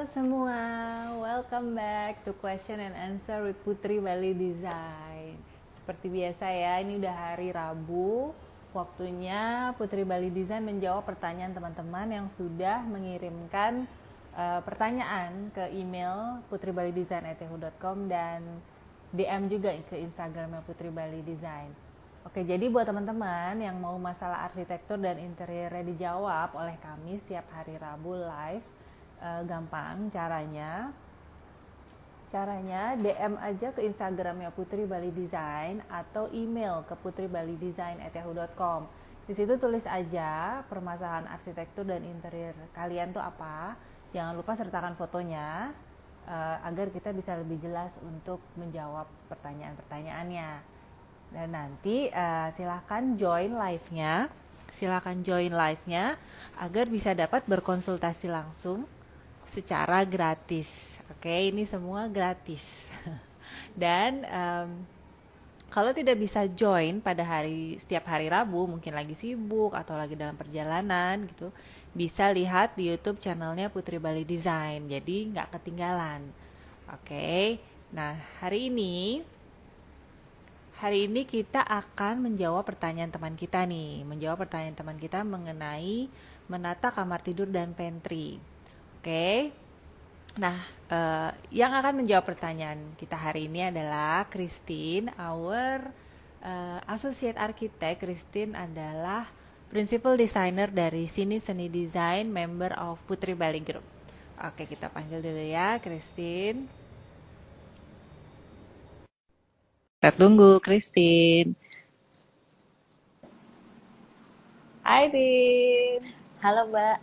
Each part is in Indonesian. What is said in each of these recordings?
semua, welcome back to Question and Answer with Putri Bali Design. Seperti biasa ya, ini udah hari Rabu. Waktunya Putri Bali Design menjawab pertanyaan teman-teman yang sudah mengirimkan pertanyaan ke email putribalidesign@yahoo.com dan DM juga ke Instagramnya Putri Bali Design. Oke, jadi buat teman-teman yang mau masalah arsitektur dan interiornya dijawab oleh kami setiap hari Rabu live, gampang caranya DM aja ke Instagramnya Putri Bali Design atau email ke putribalidesign@yahoo.com. Di situ tulis aja permasalahan arsitektur dan interior kalian tuh apa. Jangan lupa sertakan fotonya agar kita bisa lebih jelas untuk menjawab pertanyaan-pertanyaannya. Dan nanti silakan join live-nya agar bisa dapat berkonsultasi langsung secara gratis. Oke, ini semua gratis. Dan kalau tidak bisa join pada setiap hari Rabu, mungkin lagi sibuk atau lagi dalam perjalanan gitu, bisa lihat di YouTube channelnya Putri Bali Design. Jadi nggak ketinggalan. Oke, nah hari ini kita akan menjawab pertanyaan teman kita mengenai menata kamar tidur dan pantry. Oke. Nah, yang akan menjawab pertanyaan kita hari ini adalah Christine, our associate architect. Christine adalah principal designer dari Sini Seni Design, member of Putri Bali Group. Oke, kita panggil dulu ya, Christine. Kita tunggu, Christine. Hai, Tin. Halo, Mbak.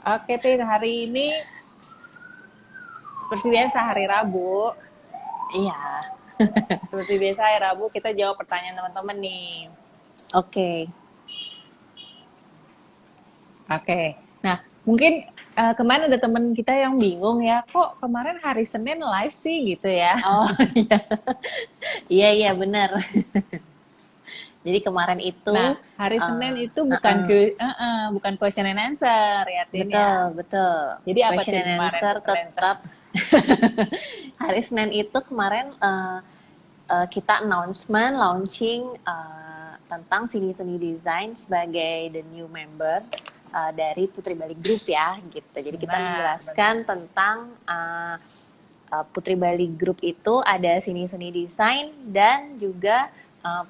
Oke, Tin, hari ini seperti biasa hari Rabu. Iya. Seperti biasa hari Rabu kita jawab pertanyaan teman-teman nih. Oke. Nah, mungkin kemarin ada teman kita yang bingung ya, kok kemarin hari Senin live sih gitu ya. Oh, iya. Iya, benar. Jadi kemarin itu hari Senin itu bukan question and answer ya, Tin. Betul. Jadi apa question and kemarin answer tetap hari Senin itu kemarin kita announcement launching tentang Sini Seni Design sebagai the new member dari Putri Bali Group ya gitu. Jadi kita menjelaskan tentang Putri Bali Group itu ada Sini Seni Design dan juga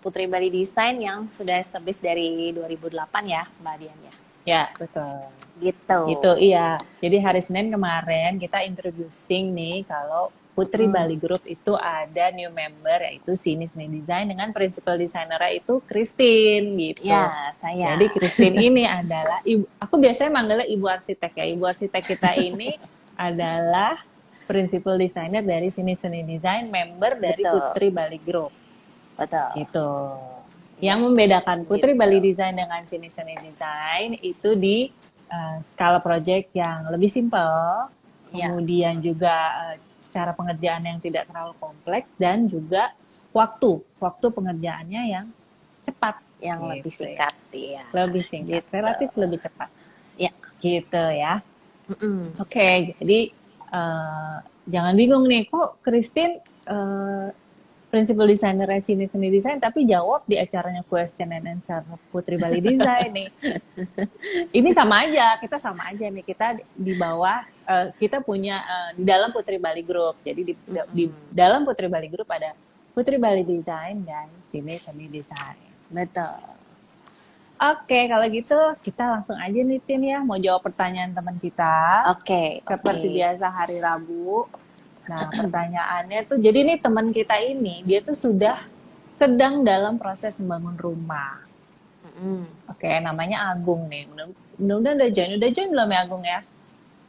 Putri Bali Design yang sudah established dari 2008 ya, Mbak Dian ya. Ya, betul. Gitu, iya. Jadi hari Senin kemarin kita introducing nih kalau Putri Bali Group itu ada new member yaitu Sini Seni Design dengan principal designer-nya itu Christine gitu. Ya, saya. Jadi Christine ini adalah aku biasanya manggilnya ibu arsitek ya. Ibu arsitek kita ini adalah principal designer dari Sini Seni Design, member dari Putri Bali Group. Betul. Gitu. Yang membedakan Putri Bali Design dengan Sini Seni Design itu di skala project yang lebih simpel, kemudian juga cara pengerjaan yang tidak terlalu kompleks dan juga waktu pengerjaannya yang cepat, yang gitu. lebih singkat, ya. Lebih singkat, relatif lebih cepat. Ya. Gitu ya. Oke, jadi jangan bingung nih, kok Christine principal designer Sini Seni Design tapi jawab di acaranya Question and Answer Putri Bali Design nih. Ini sama aja, kita nih, kita di bawah, kita punya di dalam Putri Bali Group. Jadi di dalam Putri Bali Group ada Putri Bali Design dan Sini Seni Design. Betul. Oke, kalau gitu kita langsung aja nih, Tin ya, mau jawab pertanyaan teman kita. Oke. Seperti biasa hari Rabu. Nah, pertanyaannya tuh, jadi nih teman kita ini, dia tuh sudah sedang dalam proses membangun rumah. Oke, namanya Agung nih. Mudah-mudahan udah join belum ya Agung ya?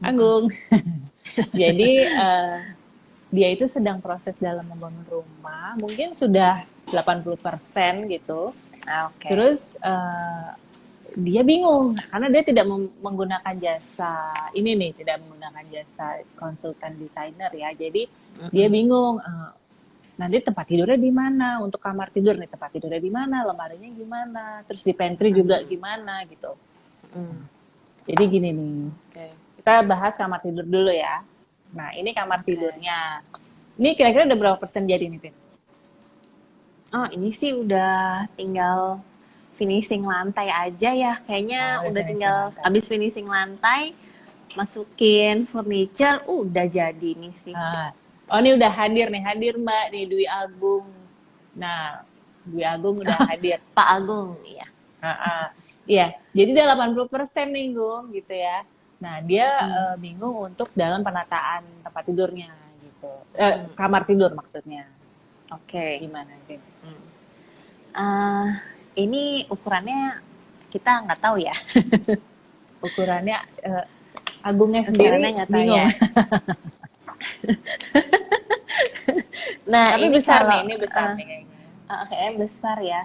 Agung. Jadi, dia itu sedang proses dalam membangun rumah, mungkin sudah 80% gitu. Oke. Terus, dia bingung karena dia tidak menggunakan jasa tidak menggunakan jasa konsultan desainer ya. Jadi dia bingung nanti tempat tidurnya di mana, untuk kamar tidur nih tempat tidurnya di mana, lemarinya gimana, terus di pantry juga gimana gitu. Jadi gini nih, kita bahas kamar tidur dulu ya. Nah, ini kamar tidurnya. Ini kira-kira udah berapa persen jadi nih, Tin? Oh, ini sih udah tinggal finishing lantai aja ya. Kayaknya Oh, udah udah finishing tinggal lantai. habis finishing lantai, masukin furniture, udah jadi nih sih. Nah, oh ini udah hadir nih, hadir Mbak nih Dwi Agung. Nah, Dwi Agung udah hadir. Pak Agung, ya. Iya, jadi udah 80% nih Gung gitu ya. Nah, dia bingung untuk dalam penataan tempat tidurnya gitu. Kamar tidur maksudnya. Oke. Gimana, Din? Eh, ini ukurannya kita nggak tahu ya. Ukurannya Agungnya sendiri Ukurannya nggak tahu bingung. ya. Nah, Tapi ini besar kalau nih, ini besar nih kayaknya. kayaknya besar ya.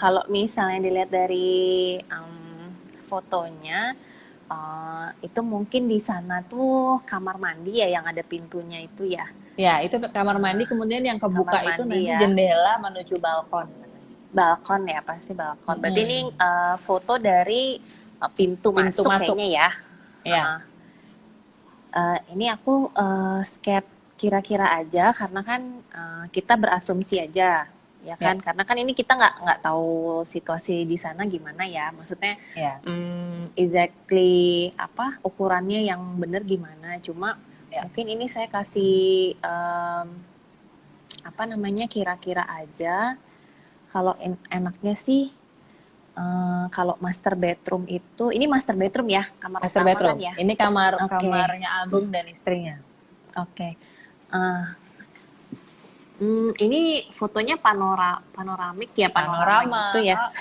Kalau misalnya dilihat dari fotonya, itu mungkin di sana tuh kamar mandi ya yang ada pintunya itu ya. Ya, itu kamar mandi, kemudian yang kebuka Kamar itu mandi nanti ya. jendela menuju balkon. Balkon ya, pasti balkon. Berarti ini foto dari pintu Pintu masuk masuk. kayaknya ya. Ya. Ini aku sketch kira-kira aja karena kan kita berasumsi aja ya kan, karena kan ini kita nggak tahu situasi di sana gimana ya, maksudnya Ya. exactly apa ukurannya yang bener gimana, cuma mungkin ini saya kasih apa namanya kira-kira aja. Kalau enaknya sih kalau master bedroom itu, ini master bedroom ya, kamar Master utama bedroom. kan ya. Ini kamarnya Agung dan istrinya. Oke. Ini fotonya panoramik ya, panorama gitu ya.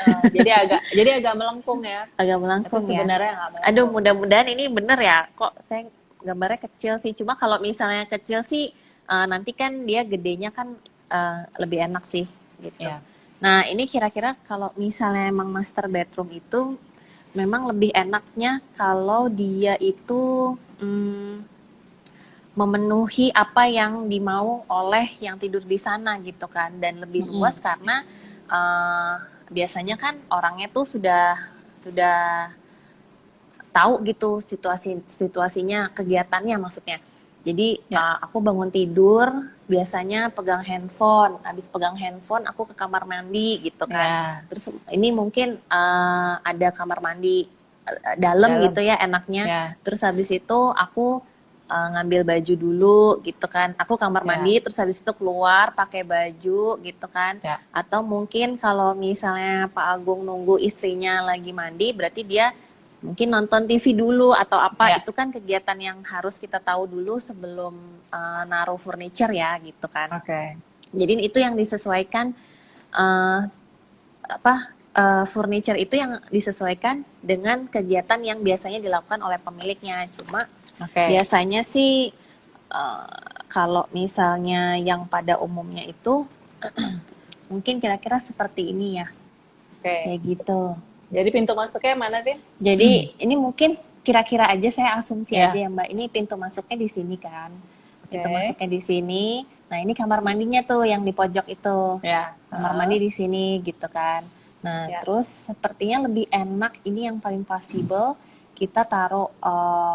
Jadi agak melengkung ya. Agak melengkung Tapi ya. sebenarnya nggak melengkung. Aduh, mudah-mudahan ini bener ya. Kok saya gambarnya kecil sih. Cuma kalau misalnya kecil sih, nanti kan dia gedenya kan lebih enak sih gitu. Ya. Nah, ini kira-kira kalau misalnya emang master bedroom itu memang lebih enaknya kalau dia itu memenuhi apa yang dimau oleh yang tidur di sana gitu kan, dan lebih luas karena biasanya kan orangnya tuh sudah tahu gitu situasinya, kegiatannya maksudnya. Jadi aku bangun tidur biasanya pegang handphone, habis pegang handphone aku ke kamar mandi gitu kan. Terus ini mungkin ada kamar mandi dalam gitu ya enaknya. Terus habis itu aku ngambil baju dulu gitu kan. Aku kamar mandi terus habis itu keluar pakai baju gitu kan. Atau mungkin kalau misalnya Pak Agung nunggu istrinya lagi mandi, berarti dia mungkin nonton TV dulu atau apa. Itu kan kegiatan yang harus kita tahu dulu sebelum naruh furniture ya gitu kan. Jadi itu yang disesuaikan furniture itu yang disesuaikan dengan kegiatan yang biasanya dilakukan oleh pemiliknya. Cuma biasanya sih kalau misalnya yang pada umumnya itu mungkin kira-kira seperti ini ya. Kayak gitu. Jadi pintu masuknya mana, Tin? Jadi ini mungkin kira-kira aja saya asumsi aja ya Mbak. Ini pintu masuknya di sini kan. Pintu masuknya di sini. Nah, ini kamar mandinya tuh yang di pojok itu. Kamar mandi di sini gitu kan. Nah, terus sepertinya lebih enak ini yang paling possible kita taruh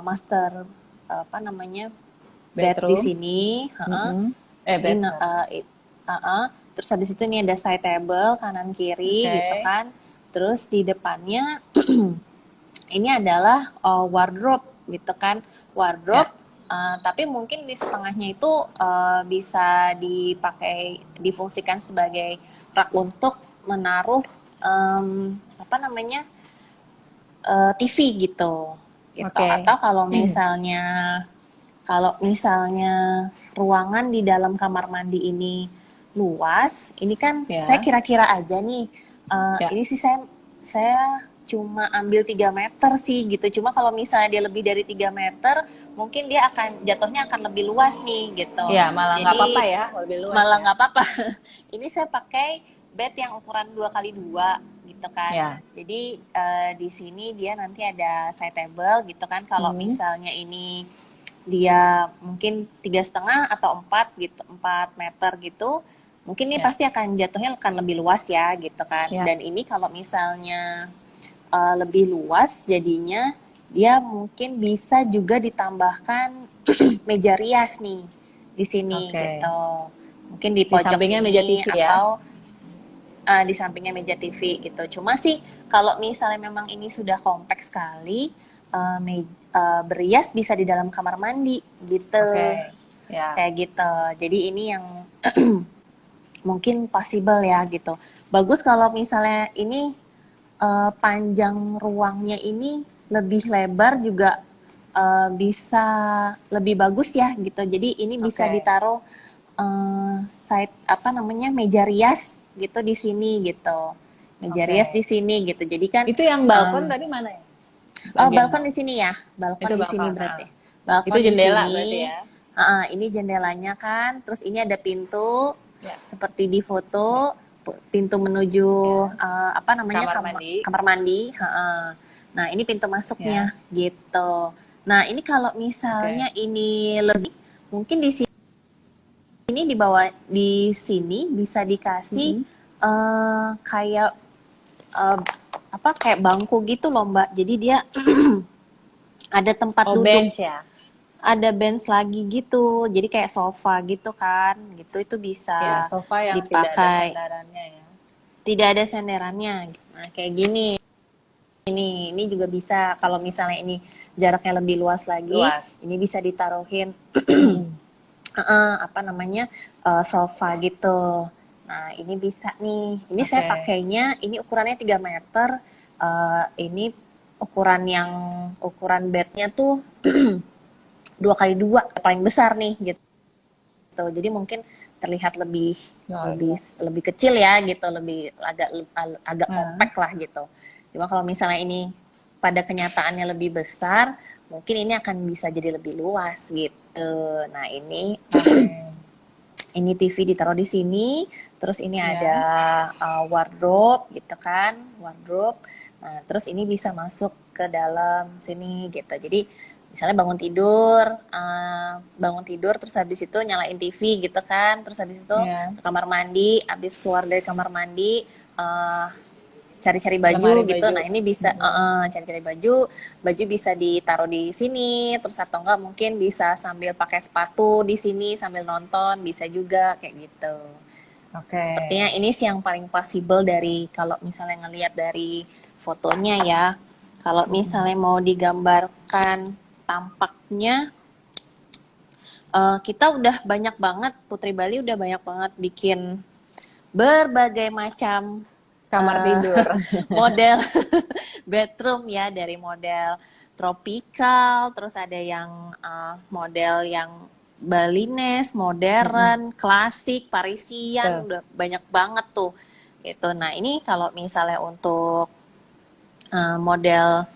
master bed di sini. Terus habis itu ini ada side table kanan kiri gitu kan. Terus di depannya ini adalah wardrobe gitu kan. Wardrobe tapi mungkin di setengahnya itu bisa difungsikan sebagai rak untuk menaruh TV gitu. Atau kalau misalnya ruangan di dalam kamar mandi ini luas, ini kan saya kira-kira aja nih. Ini sih saya cuma ambil 3 meter sih gitu. Cuma kalau misalnya dia lebih dari 3 meter, mungkin dia jatuhnya akan lebih luas nih gitu. Malah nggak apa-apa ya, lebih luas. Malah nggak apa-apa. Ini saya pakai bed yang ukuran 2x2 gitu kan. Jadi di sini dia nanti ada side table gitu kan. Kalau misalnya ini dia mungkin 3,5 atau 4 gitu, 4 meter gitu. Mungkin ini pasti jatuhnya akan lebih luas ya gitu kan. Dan ini kalau misalnya lebih luas jadinya dia mungkin bisa juga ditambahkan meja rias nih di sini Oke. gitu. Mungkin di Di pojok sampingnya meja sini TV ya. atau di sampingnya meja TV gitu. Cuma sih kalau misalnya memang ini sudah kompleks sekali, berias bisa di dalam kamar mandi gitu, Oke. Ya. kayak gitu. Jadi ini yang mungkin possible ya gitu. Bagus kalau misalnya ini panjang ruangnya ini lebih lebar juga bisa lebih bagus ya gitu. Jadi ini bisa Oke. ditaruh side apa namanya meja rias gitu di sini gitu. Meja rias Oke. di sini gitu. Jadi kan Itu yang balkon tadi mana ya? Bagian balkon di mana? sini ya, balkon Itu di sini balkon. berarti. Ah. Itu Balkon di jendela sini. berarti ya. Ini jendelanya kan, terus ini ada pintu Ya. seperti di Ya. foto, pintu menuju Ya. apa namanya Kamar mandi. kamar mandi. Nah ini pintu masuknya Ya. gitu. Nah ini kalau Oke. misalnya ini lebih, mungkin di sini di bawah di sini bisa dikasih Mm-mm. kayak eh, apa kayak bangku gitu loh Mbak. Jadi dia ada tempat Oh, duduk, bench ya. ada bench lagi gitu, jadi kayak sofa gitu kan, gitu itu Ya, bisa sofa yang tidak ada dipakai, sandarannya ya. tidak ada senderannya. Nah kayak gini, ini juga bisa kalau misalnya ini jaraknya lebih luas lagi, Luas. ini bisa ditaruhin Mm-mm. apa namanya sofa gitu. Nah ini bisa nih, ini saya Oke. pakainya, ini ukurannya 3 meter, ini ukuran bednya tuh 2x2 paling besar nih gitu. Jadi mungkin terlihat lebih Oh, lebih iya. lebih kecil ya gitu, lebih agak Nah, compact lah gitu. Cuma kalau misalnya ini pada kenyataannya lebih besar, mungkin ini akan bisa jadi lebih luas gitu. Nah, oke. ini TV ditaruh di sini, terus ini ada Ya. wardrobe gitu kan, wardrobe. Nah, terus ini bisa masuk ke dalam sini gitu. Jadi misalnya bangun tidur terus habis itu nyalain TV gitu kan, terus habis itu Ya. ke kamar mandi, habis keluar dari kamar mandi uh, cari-cari baju Lemari gitu. baju. Nah ini bisa Mm-mm. cari-cari baju, baju bisa ditaruh di sini, terus atau enggak mungkin bisa sambil pakai sepatu di sini sambil nonton, bisa juga kayak gitu. Oke. Sepertinya ini sih yang paling possible dari kalau misalnya ngelihat dari fotonya ya. Kalau Mm-mm. misalnya mau digambarkan tampaknya, kita udah banyak banget, Putri Bali udah banyak banget bikin berbagai macam Kamar uh, tidur. model bedroom ya, dari model tropical, terus ada yang model yang Balinese, Mm-mm. modern, klasik, Parisian, Tuh. udah banyak banget tuh. Gitu. Nah ini kalau misalnya untuk model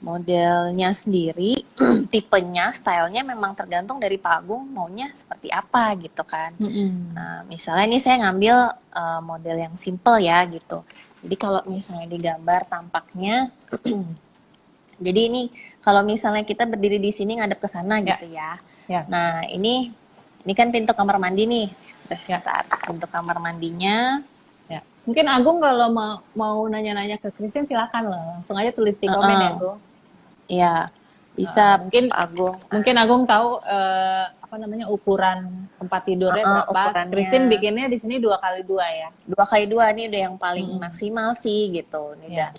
modelnya sendiri, tipenya, stylenya memang tergantung dari Pak Agung maunya seperti apa gitu kan. Mm-mm. Nah, misalnya ini saya ngambil model yang simple ya gitu. Jadi kalau misalnya digambar tampaknya, jadi ini kalau misalnya kita berdiri di sini ngadep ke sana Ya. gitu ya. Ya. Nah ini kan pintu kamar mandi nih. Ya. Bentar, pintu kamar mandinya. Ya. Mungkin Agung kalau mau nanya-nanya ke Christian silakan loh. Langsung aja tulis di komen ya, Go. Ya, bisa Mungkin Pak Agung. mungkin Agung tahu apa namanya ukuran tempat tidurnya berapa. Ukurannya Christine bikinnya di sini 2x2 ya. 2x2 ini udah yang paling Mm-mm. maksimal sih gitu. Ini Ya.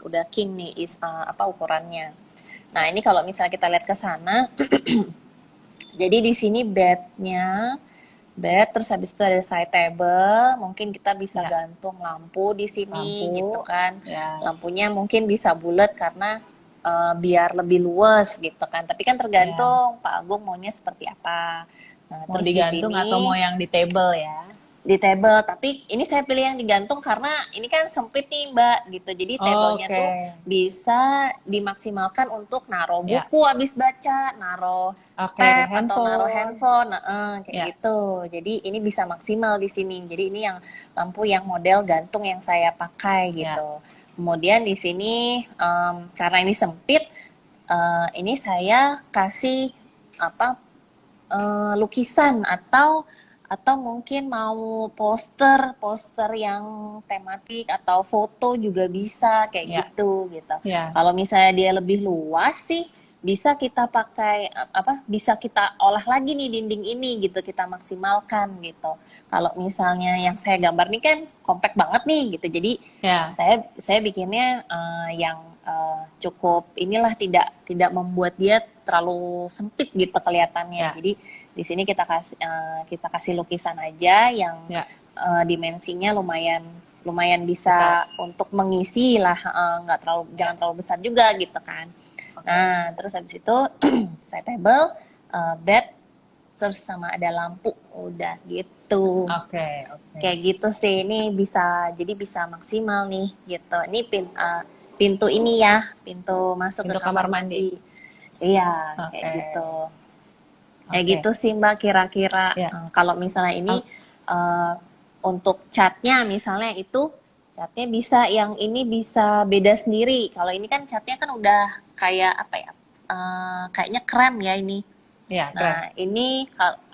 udah king nih apa ukurannya. Nah ini kalau misalnya kita lihat ke sana, jadi di sini bed, terus habis itu ada side table, mungkin kita bisa Ya. gantung lampu di sini gitu Lampu. kan. Ya. Lampunya mungkin bisa bulat karena biar lebih luas gitu kan. Tapi kan Ya. tergantung Pak Agung maunya seperti apa. Nah, Mau terus di digantung atau sini mau yang di table ya. di table, tapi ini saya pilih yang digantung karena ini kan sempit nih Mbak gitu, jadi tablenya Oke. tuh bisa dimaksimalkan untuk naruh Ya. buku habis baca, naruh Oke, tab atau naruh handphone. handphone, kayak Ya. gitu. Jadi ini bisa maksimal di sini. Jadi ini yang lampu yang model gantung yang saya pakai Ya. gitu. Kemudian di sini karena ini sempit, ini saya kasih apa lukisan atau atau mungkin mau poster yang tematik atau foto juga bisa kayak Ya, gitu gitu. ya. Kalau misalnya dia lebih luas sih bisa kita pakai bisa kita olah lagi nih dinding ini gitu, kita maksimalkan gitu. Kalau misalnya yang saya gambar nih kan compact banget nih gitu. Jadi Ya, saya bikinnya yang cukup inilah, tidak membuat dia terlalu sempit gitu kelihatannya. ya, Jadi di sini kita kasih lukisan aja yang ya. dimensinya lumayan lumayan Besar. bisa untuk mengisi lah, nggak terlalu, Ya, jangan terlalu besar juga gitu kan. oke. Nah, terus habis itu saya table, bed, terus sama ada lampu, udah gitu. Oke, oke. Kayak gitu sih, ini jadi bisa maksimal nih gitu. Ini pintu ini ya, pintu masuk ke Pintu kamar kamar mandi. mandi. Iya, kayak Oke, gitu. Kayak oke. gitu sih Mbak kira-kira. Ya, Kalau misalnya ini oke. eh, untuk catnya misalnya itu catnya bisa yang ini bisa beda sendiri. Kalau ini kan catnya kan udah kayak apa ya? Kayaknya krem ya ini. Ya, keren. Nah, ini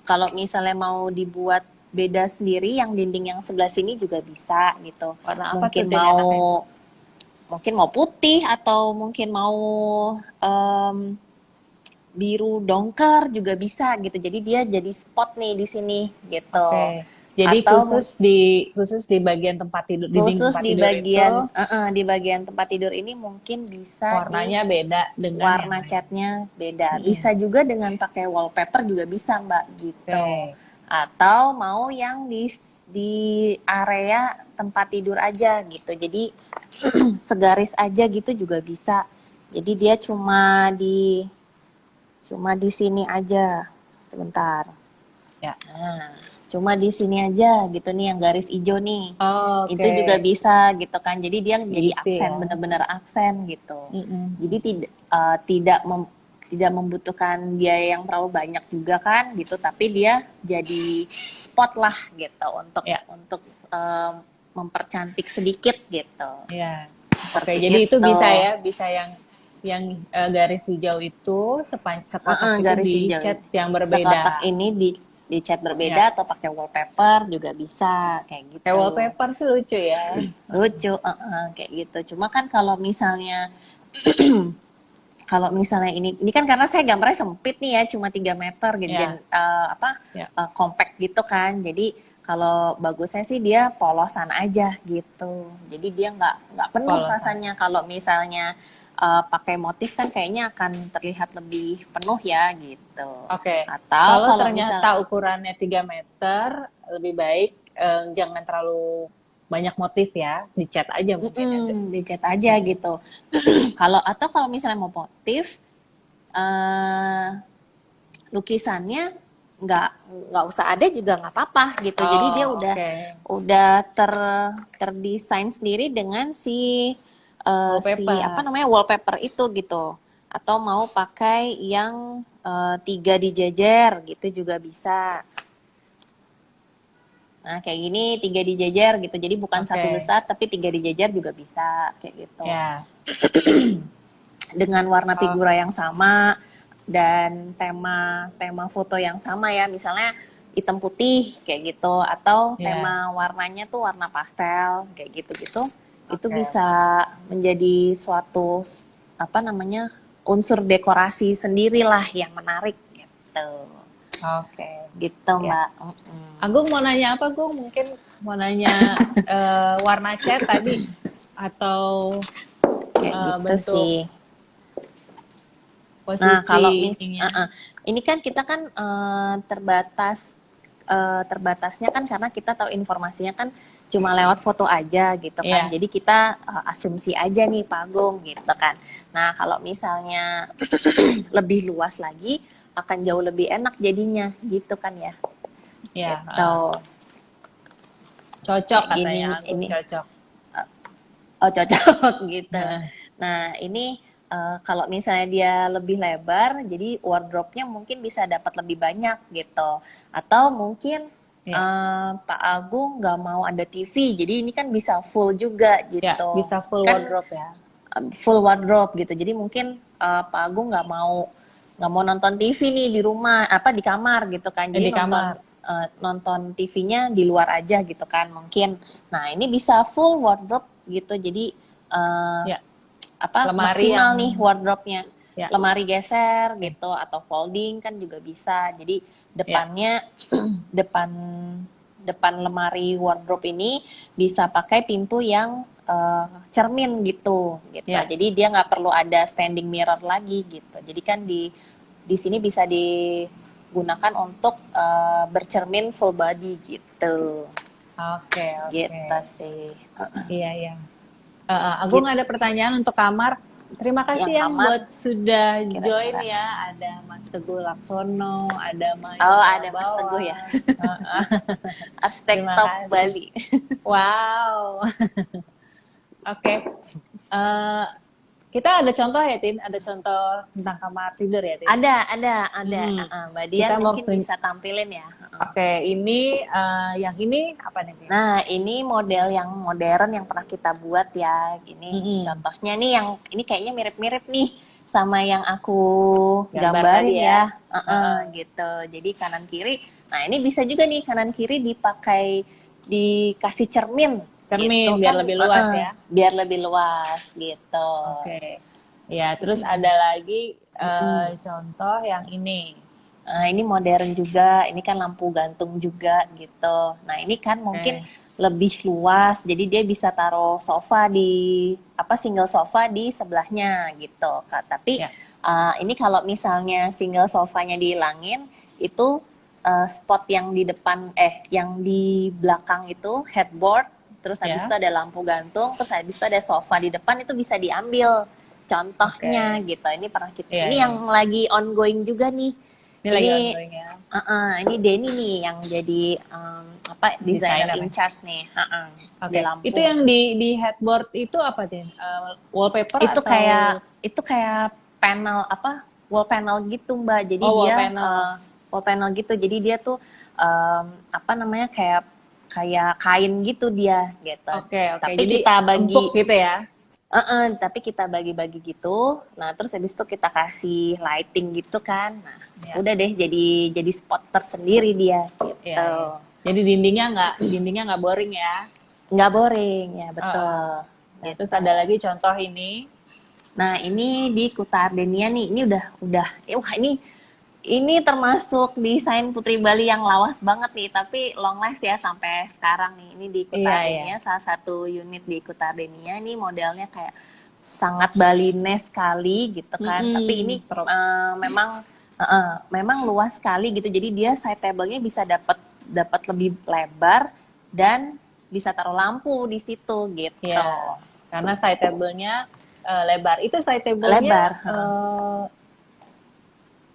kalau misalnya mau dibuat beda sendiri, yang dinding yang sebelah sini juga bisa gitu. Warna apa tuh Mungkin Tin enaknya? mau putih atau mungkin mau em, biru dongker juga bisa gitu. Jadi dia jadi spot nih di sini gitu. Oke. Jadi Atau khusus di bagian tempat tidur, dinding khusus tempat tidur itu di bagian tempat tidur ini mungkin bisa di warnanya beda dengan yang warna lain. catnya beda. Mm-mm. Bisa juga dengan pakai wallpaper juga bisa Mbak gitu. Oke. Atau mau yang di area tempat tidur aja gitu. Jadi segaris aja gitu juga bisa. Jadi dia cuma di sini aja. Sebentar. Ya. Nah, cuma di sini aja gitu nih yang garis hijau nih. Itu Oke. juga bisa gitu kan. Jadi dia jadi Diisi aksen, ya. bener-bener aksen gitu. Mm-mm. Jadi tidak membutuhkan biaya yang terlalu banyak juga kan gitu, tapi dia jadi spot lah gitu untuk Ya, mempercantik sedikit gitu. ya. Oke, Seperti jadi itu itu. bisa ya, bisa yang garis hijau itu sekotak itu Garis hijau dicat yang sekotak berbeda. ini di cat berbeda Ya. atau pakai wallpaper juga bisa kayak Kayak gitu. wallpaper sih lucu ya. Lucu, kayak gitu. Cuma kan kalau misalnya ini kan karena saya gambarnya sempit nih ya, cuma 3 meter gitu, dan Ya, ya. compact gitu kan. Jadi kalau bagusnya sih dia polosan aja gitu. Jadi dia nggak penuh Polosan. rasanya. Kalau misalnya pakai motif kan kayaknya akan terlihat lebih penuh ya gitu. Oke. Atau Kalau kalau misal ternyata ukurannya 3 meter, lebih baik jangan terlalu banyak motif ya, dicat aja mungkin ya. dicat aja gitu. Kalau misalnya mau motif, eh, lukisannya nggak usah ada juga nggak apa-apa gitu. Jadi dia Oh, udah oke. udah terdesain sendiri dengan si apa Wallpaper. namanya wallpaper itu gitu. Atau mau pakai yang 3 dijejer gitu juga bisa. Nah kayak gini 3 dijejer gitu. Jadi bukan satu Oke. besar tapi 3 dijejer juga bisa kayak gitu. Ya. Dengan warna Oh, figura yang sama dan tema foto yang sama ya, misalnya hitam putih kayak gitu, atau ya. tema warnanya tuh warna pastel kayak gitu-gitu. Itu Oke. bisa menjadi suatu apa namanya unsur dekorasi sendirilah yang menarik gitu. Oke. Gitu Ya. Mbak. Agung mau nanya apa, Gung? Mungkin mau nanya warna cat tadi atau Kayak gitu bentuk sih. Nah, kalau posisinya. ini kan kita kan terbatasnya kan karena kita tahu informasinya kan cuma lewat foto aja gitu kan. Iya. Jadi kita asumsi aja nih Pak Agung gitu kan. Nah, kalau misalnya lebih luas lagi akan jauh lebih enak jadinya gitu kan ya. Ya. Gitu. Cocok Kayak katanya, gini Agung ini. cocok. Oh, cocok gitu. Nah, Nah, ini kalau misalnya dia lebih lebar, jadi wardrobe-nya mungkin bisa dapat lebih banyak gitu. Atau mungkin ya. Pak Agung nggak mau ada TV, jadi ini kan bisa full juga Ya, gitu. bisa full Kan wardrobe ya. full wardrobe gitu. Jadi mungkin Pak Agung nggak mau nonton TV nih di rumah, apa di kamar gitu kan. Jadi Di kamar. nonton TV-nya di luar aja gitu kan mungkin. Nah ini bisa full wardrobe gitu, jadi Ya, apa lemari maksimal yang nih wardrobe-nya, ya, lemari geser oke. gitu atau folding kan juga bisa. Jadi Ya, depannya depan depan lemari wardrobe ini bisa pakai pintu yang cermin gitu. ya. Jadi dia nggak perlu ada standing mirror lagi gitu. Jadi kan di sini bisa digunakan untuk bercermin full body gitu. Oke, oke. Gitu sih. Iya, iya. Agung Gitu. ada pertanyaan untuk kamar. Terima kasih Yang yang kamar buat sudah join kira-kira. ya. Ada Mas Teguh Laksono, ada Oh, Mayora ada Mas Teguh ya. Bawang. Uh, Arsitek Terima top kasih. Bali. Wow. Oke. Eh, kita ada contoh ya, Tin? Ada contoh tentang kamar tidur ya, Tin? Ada. Hmm. Mbak Kita Dian mau mungkin bisa tampilin ya. Oke, ini yang ini apa nih, Tin? Nah, ini model yang modern yang pernah kita buat ya. Ini Mm-mm. contohnya nih yang ini kayaknya mirip-mirip nih sama yang aku Gambar tadi gambarin ya. ya. Heeh. Gitu. Jadi kanan kiri. Nah, ini bisa juga nih kanan kiri dipakai dikasih cermin Cermin gitu biar kan. lebih luas ya. Biar lebih luas gitu. Oke. Ya, terus ada lagi contoh yang ini. Ini modern juga, ini kan lampu gantung juga gitu. Nah ini kan mungkin Oke. lebih luas, jadi dia bisa taruh sofa di single sofa di sebelahnya gitu. Tapi Ya, ini kalau misalnya single sofanya dihilangin, itu spot yang di depan, yang di belakang itu headboard, terus habis itu ya. ada lampu gantung, terus habis itu ada sofa di depan itu bisa diambil. Contohnya Oke. gitu. Iya, Ini iya, yang iya. lagi ongoing juga nih. Ini lagi Ini ongoing ya. ini Denny nih yang jadi desainer Desainer ya. in charge nih, di Oke. Itu Lampung. yang di headboard itu apa, Tin? Wallpaper Itu atau kayak panel wall panel gitu Mbak. Jadi wall dia panel? wall panel gitu. Jadi dia tuh apa namanya kayak kayak kain gitu dia gitu. Oke, oke. Tapi Jadi kita bagi empuk gitu ya. tapi kita bagi-bagi gitu. Nah, terus habis itu kita kasih lighting gitu kan. Nah, Ya, udah deh jadi spot tersendiri dia iya, gitu. iya. Jadi dindingnya nggak boring ya. Nggak boring ya, Heeh. betul. Nah, terus Gitu. ada lagi contoh ini. Nah, ini di Kuta Ardenia nih. Ini udah wah ini termasuk desain Putri Bali yang lawas banget nih, tapi long last ya sampai sekarang nih. Ini di Kuta Iya, iya. Ardenia, salah satu unit di Kuta Ardenia. Ini modelnya kayak sangat Balinese sekali gitu kan. Tapi ini memang luas sekali gitu. Jadi dia side table-nya bisa dapat lebih lebar dan bisa taruh lampu di situ gitu. Iya. Karena side table-nya lebar. Itu side table-nya Lebar.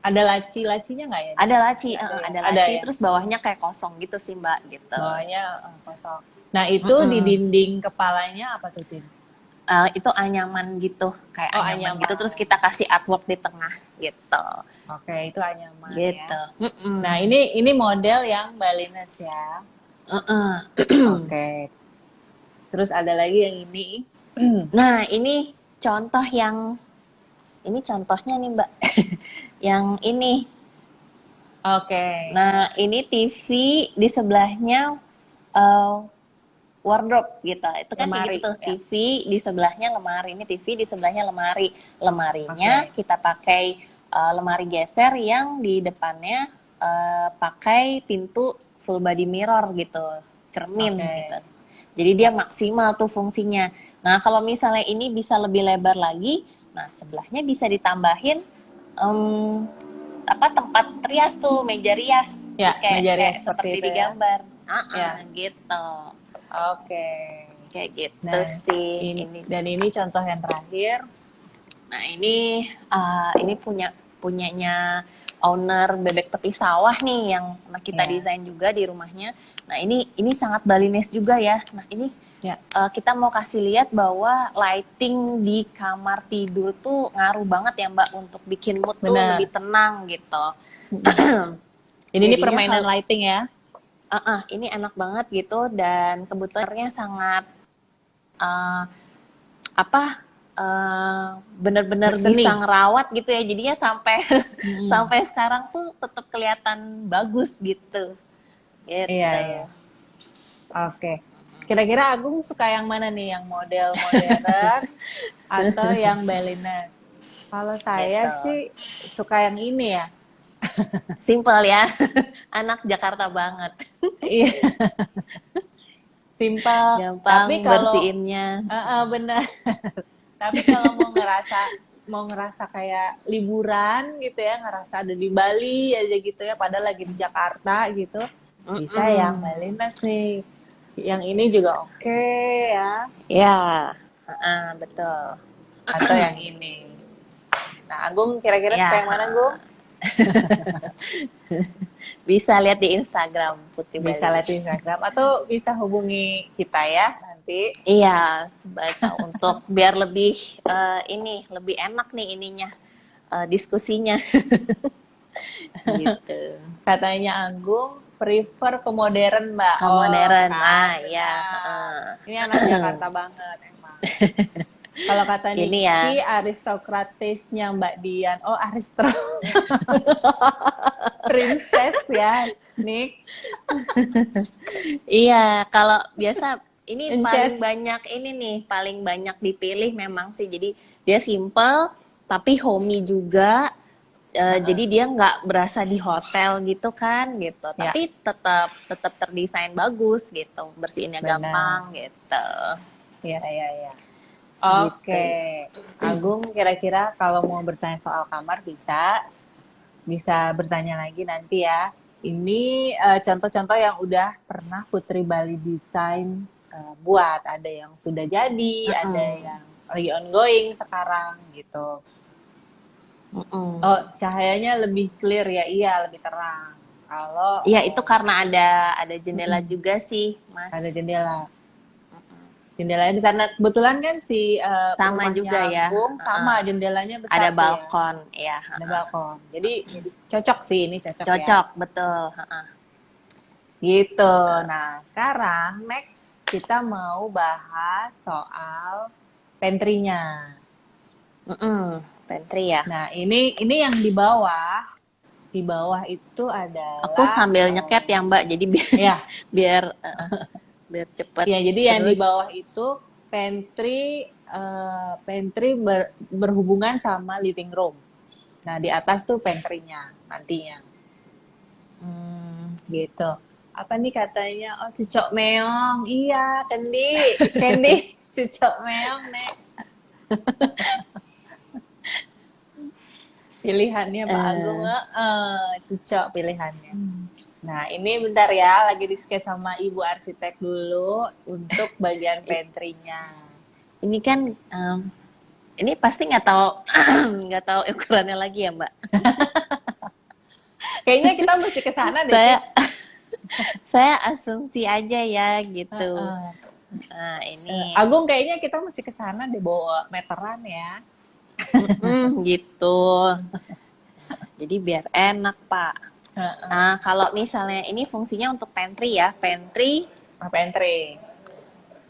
ada laci-lacinya nggak ya? Ada laci, Nggak ada ya? ada Ada laci, ya? terus bawahnya kayak kosong gitu sih Mbak, gitu. Bawahnya kosong. Nah, itu di dinding kepalanya apa tuh, Tin? Itu anyaman gitu, kayak Oh, anyaman gitu, anyaman. terus kita kasih artwork di tengah gitu. Oke, itu anyaman Gitu. ya. Nah, ini model yang Balinese ya. Oke. Terus ada lagi yang ini. Nah, ini contohnya nih Mbak. Yang ini. Oke. Nah, ini TV di sebelahnya wardrobe gitu. Itu kan kayak Lemari gitu tuh, ya. TV di sebelahnya lemari. Ini TV di sebelahnya lemari. Lemarinya kita pakai lemari geser yang di depannya pakai pintu full body mirror gitu, cermin gitu. Jadi dia maksimal tuh fungsinya. Nah, kalau misalnya ini bisa lebih lebar lagi, nah sebelahnya bisa ditambahin tempat rias tuh, meja rias. Ya, meja rias Kayak seperti itu di ya. gambar. Ya. Gitu. Oke. Kayak gitu Nah, sih. ini contoh yang terakhir. Nah, ini punyanya owner bebek tepi sawah nih yang kita desain juga di rumahnya. Nah, ini sangat Balinese juga ya. Nah, ini kita mau kasih lihat bahwa lighting di kamar tidur tuh ngaruh banget ya Mbak untuk bikin mood tuh lebih tenang gitu. Ini permainan lighting ya. Ini enak banget gitu dan kebetulannya sangat bener-bener bisa ngerawat gitu ya, jadinya sampai sekarang tuh tetap kelihatan bagus gitu. Iya, gitu. iya. Oke. Kira-kira Agung suka yang mana nih? Yang model modern atau yang balinese? Kalau saya Gitu. sih suka yang ini ya. Simple ya, anak Jakarta banget. Iya, simple. Tapi Gampang kalau bersihinnya. benar. Tapi kalau mau ngerasa kayak liburan gitu ya, ngerasa ada di Bali aja gitu ya, padahal lagi di Jakarta gitu, bisa yang Mm-mm. balinese nih. Yang ini juga oke ya, Ya, betul. atau yang ini. Nah, Agung kira-kira suka Ya, yang mana, Gung? bisa lihat di Instagram Putri Bisa Bali. lihat di Instagram atau bisa hubungi kita ya nanti. Iya, sebaiknya untuk biar lebih ini lebih enak nih ininya diskusinya gitu. Katanya Agung prefer ke modern, Mbak. Ke Oh, modern, kan, ya, benar. Ini anak Jakarta banget emang. Kalau kata ini ya, Niki, aristokratisnya Mbak Dian. Oh, princess ya, Nick. iya kalau biasa ini paling Princess. banyak ini nih, paling banyak dipilih memang sih. Jadi dia simple tapi homey juga. Jadi dia nggak berasa di hotel gitu kan gitu, Ya, tapi tetap tetap terdesain bagus gitu, bersihinnya benar. gampang gitu. Ya, ya, ya. Gitu. Oke. Agung kira-kira kalau mau bertanya soal kamar bisa bertanya lagi nanti ya. Ini contoh-contoh yang udah pernah Putri Bali Design buat. Ada yang sudah jadi, ada Mm-mm. yang lagi ongoing sekarang gitu. Mm-mm. Oh, cahayanya lebih clear ya, iya lebih terang. Kalau Iya itu karena ada jendela juga sih, Mas. ada jendela, jendelanya besar. Nah, kebetulan kan si Sama rumahnya juga ya. Agung sama jendelanya Ada besar tuh ya, balkon, ya. ada balkon. Jadi cocok sih, ini cocok ya. Cocok, betul. Gitu. Nah, sekarang next kita mau bahas soal pantry-nya. Pantry ya. Nah, ini yang di bawah itu Aku adalah sambil nyeket ya Mbak, jadi biar ya, biar biar cepet. ya jadi yang di Terus, bawah itu pantry berhubungan sama living room. Nah, di atas tuh pantry-nya nantinya. Gitu. Apa nih katanya? Oh, cucok meong. Iya, Kendi. Kendi, cucok meong, Nek. Pilihannya Pak Agung, cucok pilihannya. Nah, ini bentar ya, lagi di-sketch sama Ibu Arsitek dulu untuk bagian pantry-nya. ini kan ini pasti nggak tahu nggak tahu ukurannya lagi ya Mbak. Kayaknya kita mesti ke sana deh, Saya Cik. saya asumsi aja ya gitu. Heeh. Nah ini Agung kayaknya kita mesti ke sana deh, bawa meteran ya. gitu. Jadi biar enak Pak. Heeh. Nah kalau misalnya ini fungsinya untuk pantry ya, Pantry.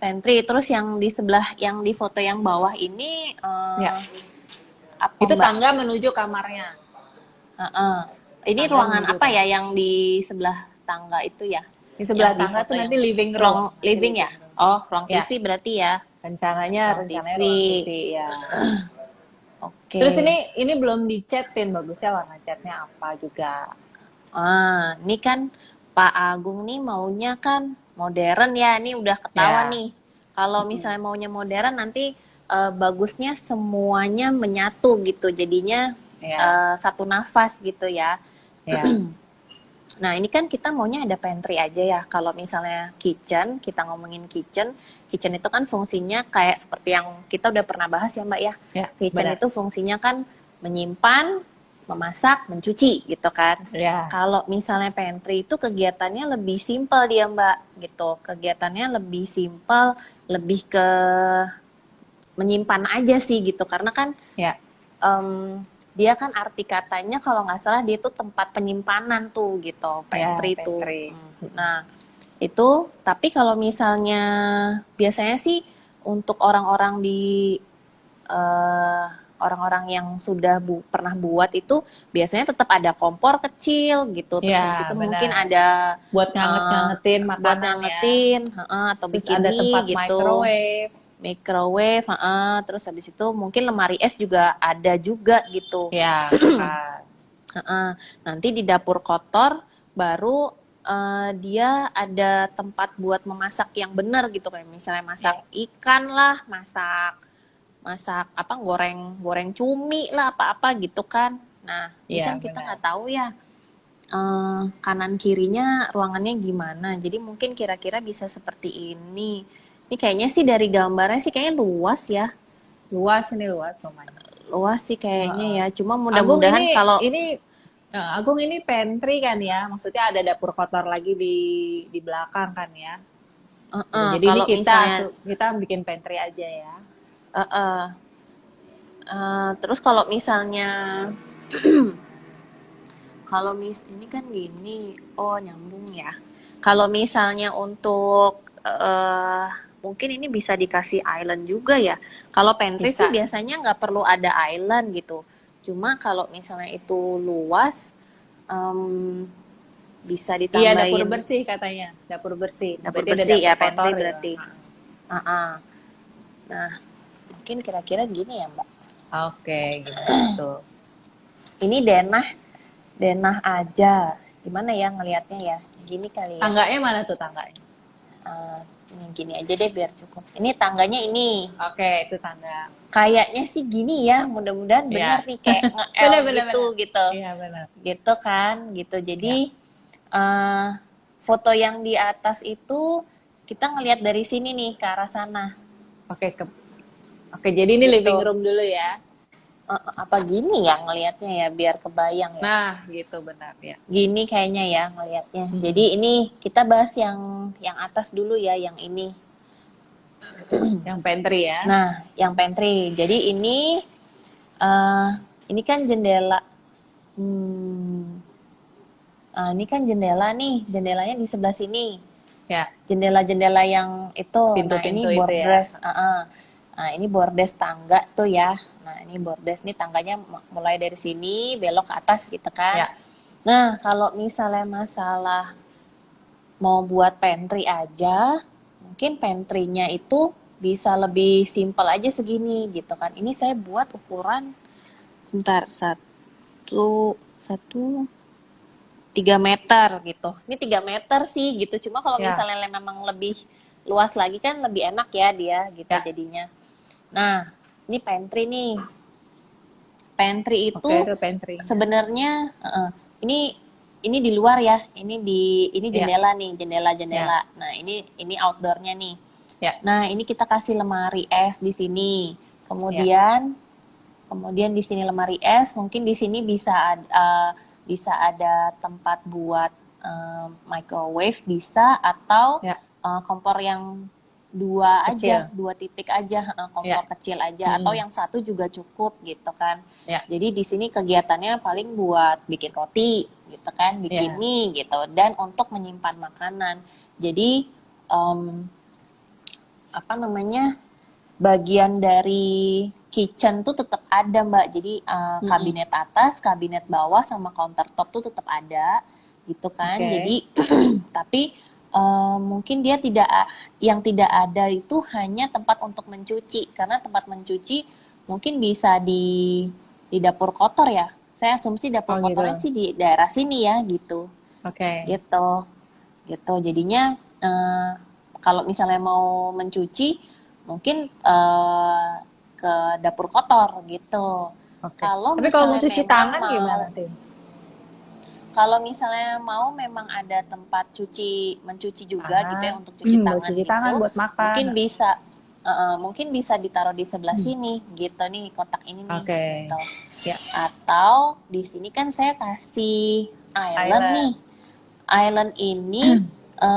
pantry. Terus yang di sebelah, yang di foto yang bawah ini Ya, apa itu Mbak? tangga menuju kamarnya. Heeh. Ini Tangga ruangan menuju apa kamar. ya yang di sebelah tangga itu ya? Di sebelah Yang di tangga foto tuh yang nanti living room. ruang Nanti living ya? room. Oh, ruang Ya, TV berarti ya. rencananya Ruang TV. ruang TV ya. Oke. Terus ini belum dicatin, bagusnya warna catnya apa juga. Ini kan Pak Agung nih maunya kan modern ya. Ini udah ketahuan Ya, nih. Kalau misalnya maunya modern nanti bagusnya semuanya menyatu gitu. Jadinya ya, satu nafas gitu ya. ya, Nah, ini kan kita maunya ada pantry aja ya. Kalau misalnya kitchen, kita ngomongin kitchen, kitchen itu kan fungsinya kayak seperti yang kita udah pernah bahas ya, Mbak ya. ya, Kitchen benar. itu fungsinya kan menyimpan, memasak, mencuci gitu kan. Ya, Kalau misalnya pantry itu kegiatannya lebih simpel dia, Mbak, gitu. Kegiatannya lebih simpel, lebih ke menyimpan aja sih gitu. Karena kan ya, dia kan arti katanya kalau nggak salah dia itu tempat penyimpanan tuh gitu, ya, pantry tuh. pantry. Nah itu, tapi kalau misalnya biasanya sih untuk orang-orang di orang-orang yang sudah pernah buat itu biasanya tetap ada kompor kecil gitu. Terus habis Ya, itu mungkin benar. ada Buat eh, nganget-ngangetin buat makanan ya. ngangetin, atau Terus bikin ada mie tempat gitu, microwave. microwave, terus habis itu mungkin lemari es juga ada juga gitu. Ya, tepat. Nanti di dapur kotor baru dia ada tempat buat memasak yang benar gitu, kayak misalnya masak Ya, ikan lah, masak masak apa, goreng goreng cumi lah, apa-apa gitu kan. Nah, ini ya kan kita benar. nggak tahu ya kanan kirinya ruangannya gimana. Jadi mungkin kira-kira bisa seperti ini. Ini kayaknya sih dari gambarnya sih kayaknya luas ya. Luas ini luas rumahnya. Luas sih kayaknya Heeh. ya. Cuma Agung mudah-mudahan kalau Agung ini pantry kan ya, maksudnya ada dapur kotor lagi di belakang kan ya. Gitu. Jadi ini kalau misalnya kita bikin pantry aja ya. uh, uh, terus kalau misalnya ini kan gini, oh nyambung ya. Kalau misalnya untuk mungkin ini bisa dikasih island juga ya. Kalau pantry sih Bisa. biasanya nggak perlu ada island gitu. Cuma kalau misalnya itu luas, em, bisa Iya, dapur ditambahin bersih katanya. Dapur bersih. dapur Berarti ada bersih dapur ya, kotor pantry gitu. berarti. Uh-uh. Nah, mungkin kira-kira gini ya Mbak. Oke, gitu. Ini denah aja. Gimana ya ngelihatnya ya? Gini kali ya. Tangganya mana tuh tangganya? Ini gini aja deh biar cukup. Ini tangganya ini. Oke, itu tangga. Kayaknya sih gini ya. Mudah-mudahan benar Ya. nih kayak nge-L Benar-benar. gitu. Iya, benar. Gitu kan, gitu. Ya. Jadi foto yang di atas itu kita ngelihat dari sini nih ke arah sana. Oke, Oke, jadi ini Gitu. living room dulu ya. Apa gini ya ngelihatnya ya biar kebayang ya. Nah, gitu benar ya. Gini kayaknya ya ngelihatnya. Jadi ini kita bahas yang atas dulu ya, yang ini. Yang pantry ya. Nah, yang pantry. Jadi ini kan jendela. Ini kan jendela nih, jendelanya di sebelah sini. Ya, Jendela-jendela yang itu. pintu-pintu Nah, ini itu ya. bordes. Nah, ini bordes tangga tuh ya. Nah, ini bordes nih tangganya mulai dari sini belok ke atas gitu kan. Ya. Nah, kalau misalnya masalah mau buat pantry aja, mungkin pantry-nya itu bisa lebih simpel aja segini gitu kan. Ini saya buat ukuran sebentar, satu 3 meter gitu. Ini 3 meter sih gitu. Cuma kalau Ya. misalnya memang lebih luas lagi kan lebih enak ya dia gitu Ya. jadinya. Nah, ini pantry nih. Pantry itu Oke, itu pantry. sebenarnya ini di luar ya. Ini Ya. jendela nih, jendela. Nah, ini outdoornya nih. Ya. Nah, ini kita kasih lemari es di sini. Kemudian di sini lemari es, mungkin di sini bisa ada tempat buat microwave bisa, atau Ya. kompor yang 2 aja, Kecil. 2 titik aja, kompor Ya. kecil aja, atau yang 1 juga cukup gitu kan. Ya. Jadi di sini kegiatannya paling buat bikin roti gitu kan, bikin Ya. mie gitu, dan untuk menyimpan makanan. Jadi bagian dari kitchen tuh tetap ada Mbak. Jadi kabinet atas, kabinet bawah, sama countertop tuh tetap ada gitu kan. Oke. Jadi tapi mungkin dia yang tidak ada itu hanya tempat untuk mencuci, karena tempat mencuci mungkin bisa di dapur kotor ya. Saya asumsi dapur kotornya gitu. sih di daerah sini ya gitu. Oke. Gitu. Jadinya kalau misalnya mau mencuci mungkin ke dapur kotor gitu. Oke. Kalau Tapi kalau mau misalnya cuci memang tangan mau, gimana, Tim? kalau misalnya mau memang ada tempat mencuci juga gitu ya, untuk cuci buat tangan cuci gitu, tangan buat makan. mungkin bisa ditaruh di sebelah sini gitu nih, kotak ini nih. Oke. Gitu. Ya. Atau di sini kan saya kasih island nih. Island ini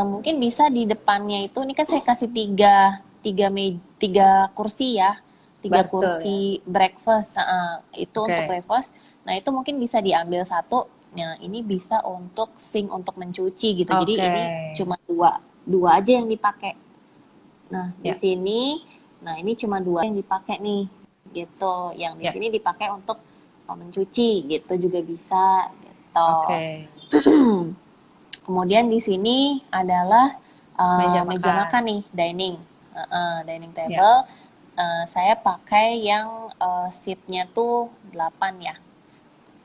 mungkin bisa di depannya itu, ini kan saya kasih tiga kursi ya, Barstool, kursi breakfast, itu Oke. untuk breakfast. Nah, itu mungkin bisa diambil satu. Nah, ini bisa untuk sink untuk mencuci gitu. Jadi Oke. ini cuma dua aja yang dipakai. Nah, di Ya. sini, nah ini cuma 2 yang dipakai nih gitu. Yang di Ya, sini dipakai untuk mencuci gitu juga bisa gitu. oke. Kemudian di sini adalah Meja meja makan. makan nih, dining. Dining Ya, table. Saya pakai yang seatnya tuh 8 ya,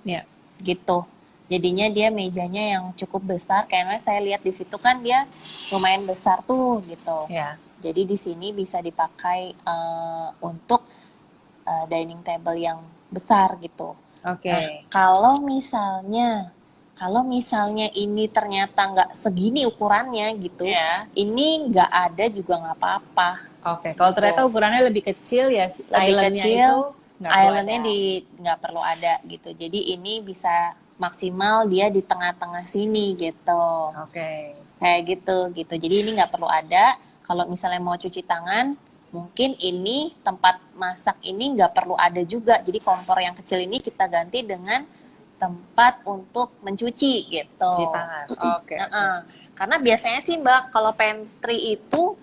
ya, gitu. Jadinya dia mejanya yang cukup besar karena saya lihat di situ kan dia lumayan besar tuh gitu. ya. Jadi di sini bisa dipakai untuk dining table yang besar gitu. Nah, Oke. kalau misalnya ini ternyata nggak segini ukurannya gitu, Ya, ini nggak ada juga nggak apa-apa oke. Kalau gitu. ternyata ukurannya lebih kecil ya, Lebih islandnya kecil, itu nggak perlu islandnya ada. di nggak perlu ada gitu. Jadi ini bisa maksimal dia di tengah-tengah sini gitu. Oke. Kayak gitu gitu. Jadi ini nggak perlu ada. Kalau misalnya mau cuci tangan, mungkin ini tempat masak ini nggak perlu ada juga. Jadi kompor yang kecil ini kita ganti dengan tempat untuk mencuci gitu. Cuci tangan. Oke, oke. Karena biasanya sih Mbak, kalau pantry itu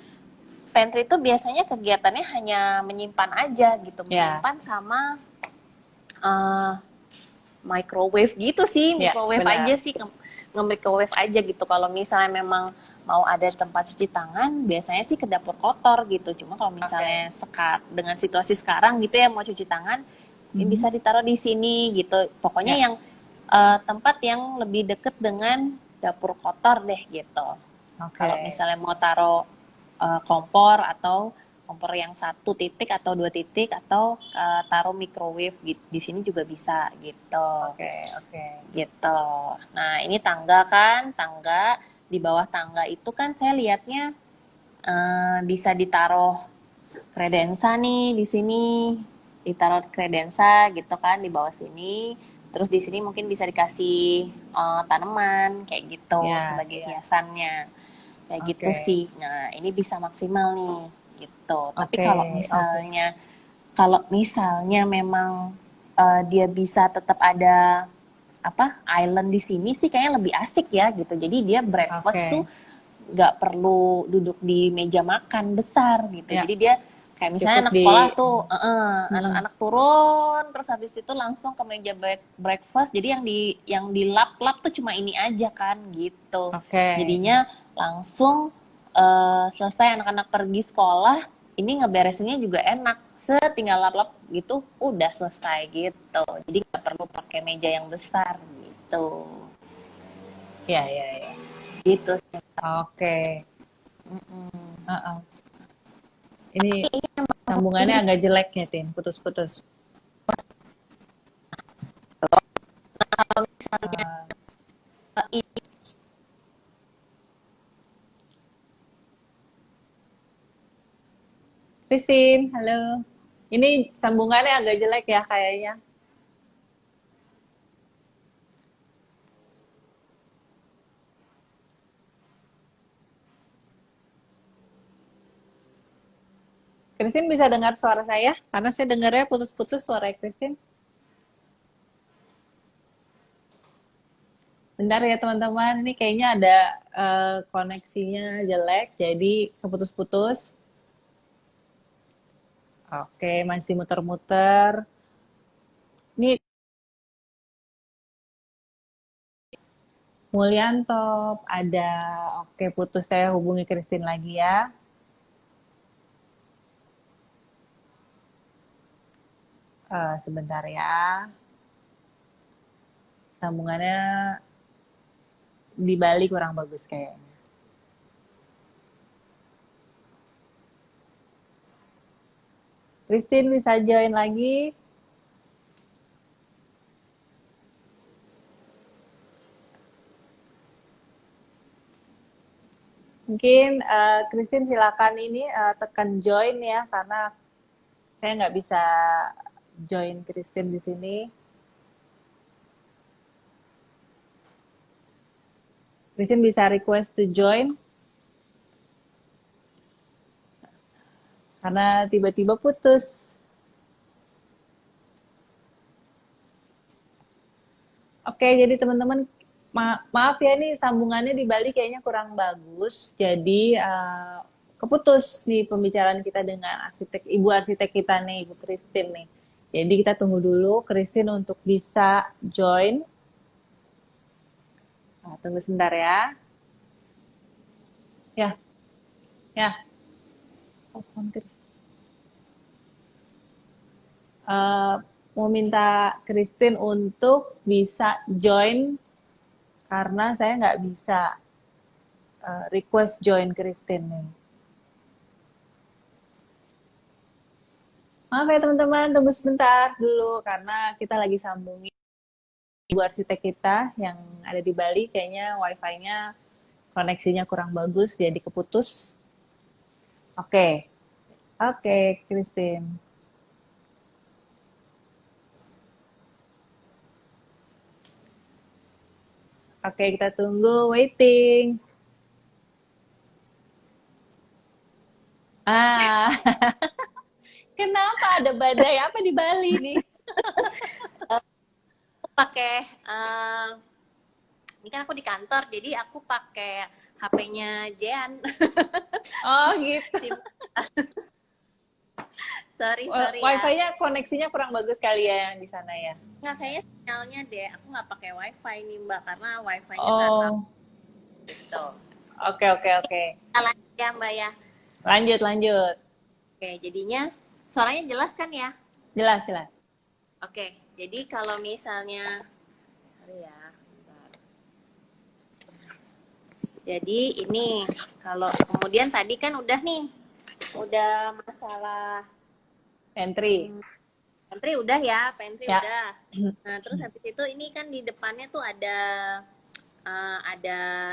biasanya kegiatannya hanya menyimpan aja gitu, Ya, menyimpan sama eh, microwave gitu sih, ya, microwave aja benar. sih, nge-microwave aja gitu. Kalau misalnya memang mau ada tempat cuci tangan, biasanya sih ke dapur kotor gitu. Cuma kalau Oke. misalnya dengan situasi sekarang gitu ya mau cuci tangan, ini Mhm. bisa ditaruh di sini gitu. Pokoknya Ya, yang tempat yang lebih deket dengan dapur kotor deh gitu. oke. Kalau misalnya mau taruh kompor atau kompor yang 1 titik atau 2 titik atau taruh microwave gitu. Di sini juga bisa gitu. Oke, oke. Gitu. Nah, ini tangga kan, tangga di bawah tangga itu kan saya lihatnya bisa ditaruh kredensa nih di sini, ditaruh kredensa gitu kan di bawah sini. Terus di sini mungkin bisa dikasih tanaman kayak gitu Ya, sebagai ya. hiasannya. Kayak gitu Oke. sih. Nah, ini bisa maksimal nih gitu. Tapi Oke, oke. kalau misalnya memang dia bisa tetap ada apa island di sini sih kayaknya lebih asik ya gitu. Jadi dia breakfast tuh Oke. nggak perlu duduk di meja makan besar gitu. Ya, Jadi dia kayak misalnya cukup anak di sekolah tuh, mm, anak-anak turun terus habis itu langsung ke meja breakfast. Jadi yang di lap-lap tuh cuma ini aja kan gitu. oke. Jadinya langsung selesai anak-anak pergi sekolah, ini ngeberesinnya juga enak. Setinggal lap-lap gitu, udah selesai gitu. Jadi nggak perlu pakai meja yang besar gitu. Ya, ya, ya. Gitu. Oke. Heeh. Ini sambungannya agak jelek ya, Tin. Putus-putus. Kalau misalnya Eh, ini Christine, halo. Ini sambungannya agak jelek ya kayaknya. Christine bisa dengar suara saya? Karena saya dengarnya putus-putus suara Christine. Bentar ya teman-teman, ini kayaknya ada koneksinya jelek, jadi keputus-putus. Oke, masih muter-muter. Ini Mulyanto, ada. Oke, putus, saya hubungi Christine lagi ya. Sebentar ya. Sambungannya di Bali kurang bagus kayaknya. Christine bisa join lagi. Mungkin Christine silakan ini tekan join ya, karena saya nggak bisa join Christine di sini. Christine bisa request to join karena tiba-tiba putus. Oke, jadi teman-teman maaf ya nih sambungannya di Bali kayaknya kurang bagus. Jadi keputus di pembicaraan kita dengan ibu arsitek kita nih, Ibu Christine nih. Jadi kita tunggu dulu Christine untuk bisa join. Nah, tunggu sebentar ya. Ya, ya. Telepon Christine. Mau minta Christine untuk bisa join karena saya nggak bisa request join Christine nih. Maaf ya teman-teman, tunggu sebentar dulu karena kita lagi sambungin ibu arsitek kita yang ada di Bali. Kayaknya wifi-nya koneksinya kurang bagus, jadi keputus. Oke, Christine. Oke, kita tunggu, waiting. Kenapa ada badai apa di Bali nih? Pakai ini kan aku di kantor, jadi aku pakai HP-nya Jean. Oh gitu. sorry Wifi-nya koneksinya kurang bagus kali ya yang di sana ya. Nggak, kayaknya sinyalnya deh. Aku nggak pakai wifi nih Mbak, karena wifi-nya nggak terlalu gitu. Oke. Kita lanjut ya Mbak ya. Lanjut. Oke, jadinya suaranya jelas kan ya? Jelas. Oke, jadi kalau misalnya, sorry ya, bentar. Jadi ini, kalau kemudian tadi kan udah udah masalah Pantry udah ya, pantry ya. udah. Nah, terus habis itu ini kan di depannya tuh ada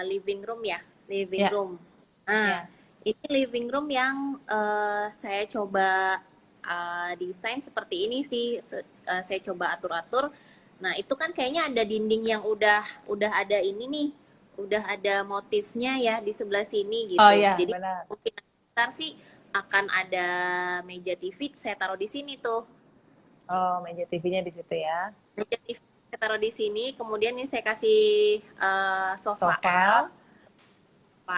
living room ya, Ya. room. Nah, ini living room yang saya coba desain seperti ini sih, saya coba atur-atur. Nah, itu kan kayaknya ada dinding yang udah ada ini nih, udah ada motifnya ya di sebelah sini gitu. Oh iya, jadi benar. mungkin ntar sih akan ada meja TV saya taruh di sini tuh. Oh, meja TV-nya di situ ya. Meja TV saya taruh di sini, kemudian ini saya kasih sofa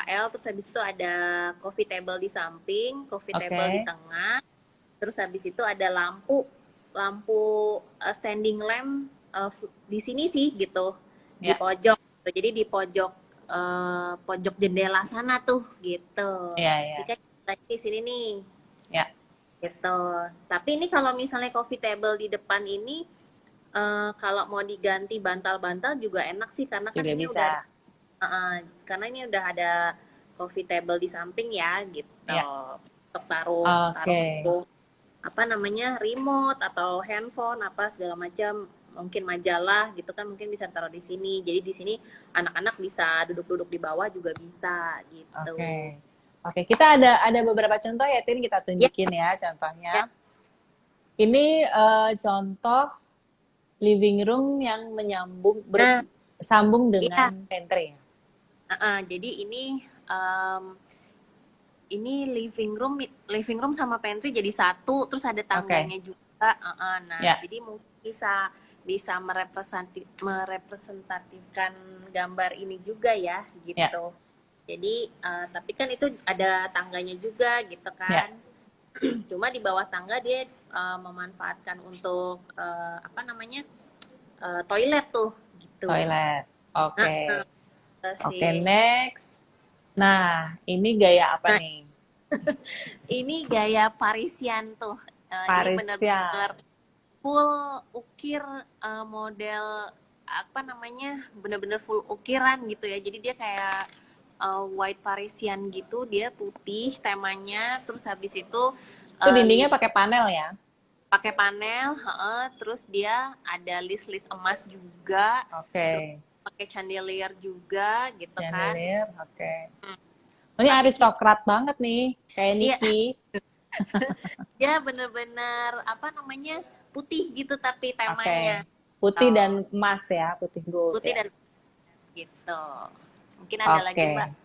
L, terus habis itu ada coffee table di samping, coffee table di tengah, terus habis itu ada lampu standing lamp di sini sih gitu, di pojok. Jadi di pojok jendela sana tuh gitu. Iya. Jadi kan di sini nih. Ya. Gitu. Tapi ini kalau misalnya coffee table di depan ini kalau mau diganti bantal-bantal juga enak sih, karena kan ini bisa. Karena ini udah ada coffee table di samping ya gitu. Untuk taruh apa namanya, remote atau handphone apa segala macam, mungkin majalah gitu kan, mungkin bisa taruh di sini. Jadi di sini anak-anak bisa duduk-duduk di bawah juga bisa gitu. Oke, kita ada beberapa contoh ya, Tin, kita tunjukin ya contohnya. Ini contoh living room yang bersambung dengan pantry. Jadi ini living room sama pantry jadi satu, terus ada tangganya juga. Jadi mungkin bisa merepresentatifkan gambar ini juga ya gitu. Jadi tapi kan itu ada tangganya juga gitu kan. Cuma di bawah tangga dia memanfaatkan untuk apa namanya, toilet tuh gitu. Toilet. Oke, next. Nah, ini gaya apa nih? Ini gaya Parisian tuh. Ini benar-benar full ukir, model apa namanya, benar-benar full ukiran gitu ya. Jadi dia kayak white Parisian gitu, dia putih temanya. Terus habis itu dindingnya pakai panel ya? Pakai panel, terus dia ada list emas juga. Pakai chandelier juga gitu kan. Ini aristokrat banget nih, kayak Niki. Dia bener-bener apa namanya, putih gitu tapi temanya. Putih dan emas ya, putih gold. Putih dan gitu. Mungkin ada lagi Mbak.